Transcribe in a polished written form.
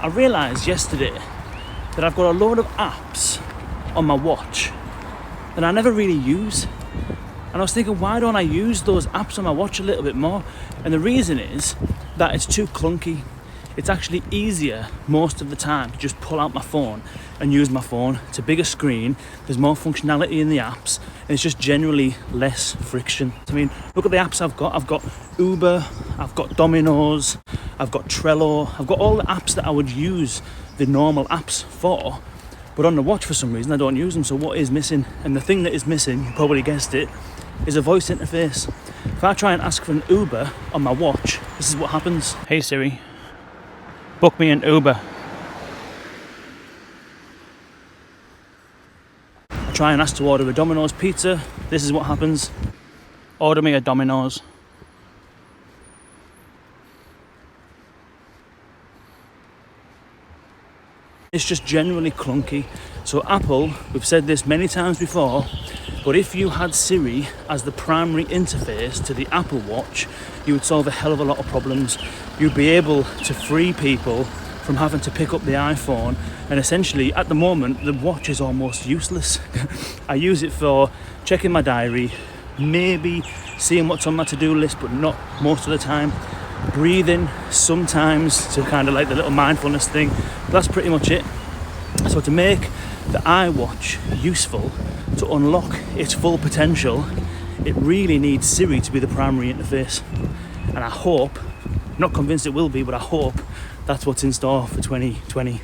I realised yesterday that I've got a load of apps on my watch that I never really use. And I was thinking, why don't I use those apps on my watch a little bit more? And the reason is that it's too clunky. It's actually easier most of the time to just pull out my phone and use my phone. It's a bigger screen, there's more functionality in the apps, and it's just generally less friction. I mean, look at the apps I've got. I've got Uber, I've got Dominos, I've got Trello, I've got all the apps that I would use the normal apps for, but on the watch for some reason I don't use them. So what is missing? And the thing that is missing, you probably guessed it, is a voice interface. If I try and ask for an Uber on my watch, this is what happens. Hey Siri, book me an Uber. I try and ask to order a Domino's pizza. This is what happens. Order me a Domino's. It's just generally clunky. So Apple, we've said this many times before, but if you had Siri as the primary interface to the Apple Watch, you would solve a hell of a lot of problems. You'd be able to free people from having to pick up the iPhone, and essentially at the moment the watch is almost useless. I use it for checking my diary, maybe seeing what's on my to-do list, but not most of the time. Breathing sometimes, to kind of like the little mindfulness thing, but that's pretty much it. So to make the iWatch useful, to unlock its full potential, it really needs Siri to be the primary interface. And I hope, not convinced it will be, but I hope that's what's in store for 2020.